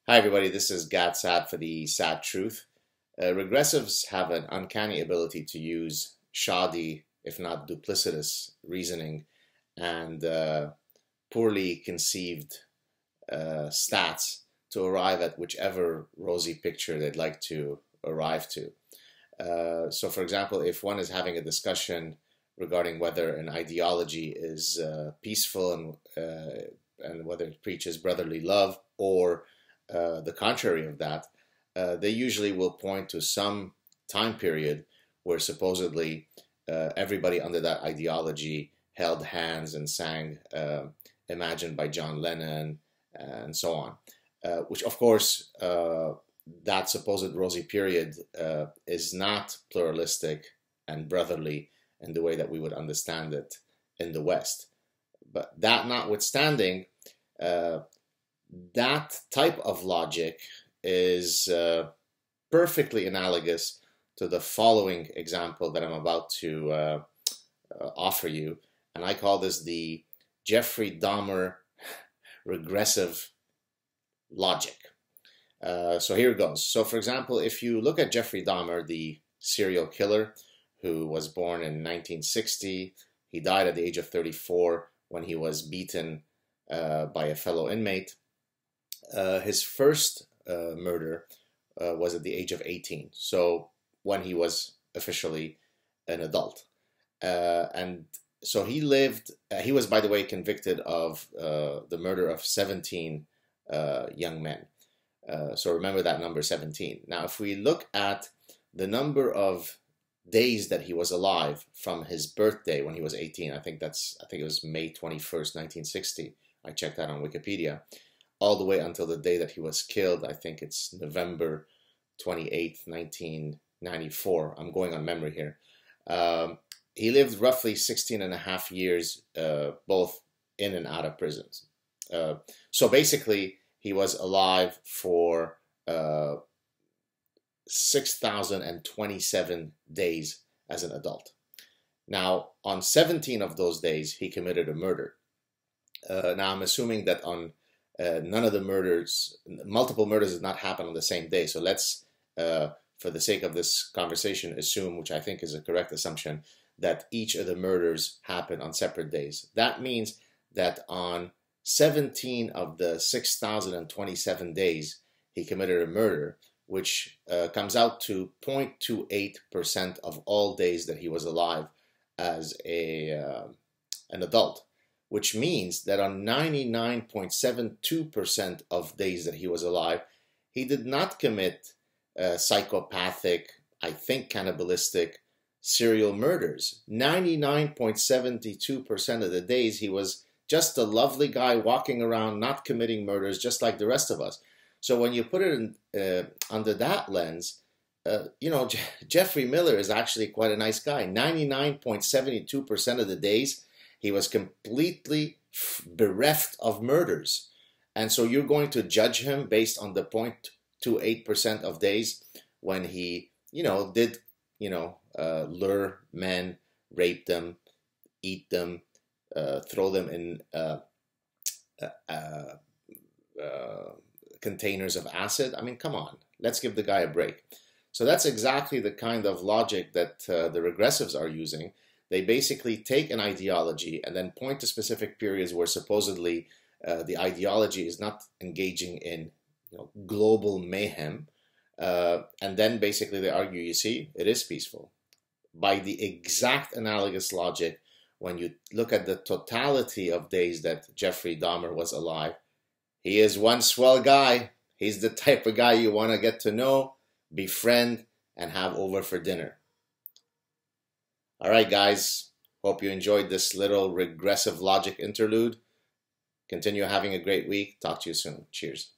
Hi everybody, this is Saad for the Saad Truth. Regressives have an uncanny ability to use shoddy, if not duplicitous, reasoning and poorly conceived stats to arrive at whichever rosy picture they'd like to arrive to. So for example, if one is having a discussion regarding whether an ideology is peaceful and whether it preaches brotherly love or the contrary of that, they usually will point to some time period where supposedly everybody under that ideology held hands and sang Imagine by John Lennon and so on, which of course that supposed rosy period is not pluralistic and brotherly in the way that we would understand it in the West. But that notwithstanding, that type of logic is perfectly analogous to the following example that I'm about to offer you. And I call this the Jeffrey Dahmer regressive logic. So here it goes. So for example, if you look at Jeffrey Dahmer, the serial killer who was born in 1960, he died at the age of 34 when he was beaten by a fellow inmate. His first murder was at the age of 18, so when he was officially an adult. And so he lived, he was, by the way, convicted of the murder of 17 young men. So remember that number 17. Now, if we look at the number of days that he was alive from his birthday when he was 18, I think it was May 21st, 1960. I checked that on Wikipedia. All the way until the day that he was killed. I think it's November 28th, 1994. I'm going on memory here. He lived roughly 16 and a half years, both in and out of prisons. So basically, he was alive for 6,027 days as an adult. Now, on 17 of those days, he committed a murder. Now, I'm assuming that on none of the murders, multiple murders did not happen on the same day. So let's, for the sake of this conversation, assume, which I think is a correct assumption, that each of the murders happened on separate days. That means that on 17 of the 6,027 days, he committed a murder, which comes out to 0.28% of all days that he was alive as an adult, which means that on 99.72% of days that he was alive, he did not commit psychopathic, I think cannibalistic, serial murders. 99.72% of the days, he was just a lovely guy walking around, not committing murders, just like the rest of us. So when you put it in, under that lens, you know, Jeffrey Miller is actually quite a nice guy. 99.72% of the days, he was completely bereft of murders. And so you're going to judge him based on the 0.28% of days when he, did, lure men, rape them, eat them, throw them in containers of acid. I mean, come on, let's give the guy a break. So that's exactly the kind of logic that the regressives are using. They basically take an ideology and then point to specific periods where supposedly the ideology is not engaging in global mayhem. And then basically they argue, you see, it is peaceful. By the exact analogous logic, when you look at the totality of days that Jeffrey Dahmer was alive, he is one swell guy. He's the type of guy you want to get to know, befriend, and have over for dinner. All right, guys. Hope you enjoyed this little regressive logic interlude. Continue having a great week. Talk to you soon. Cheers.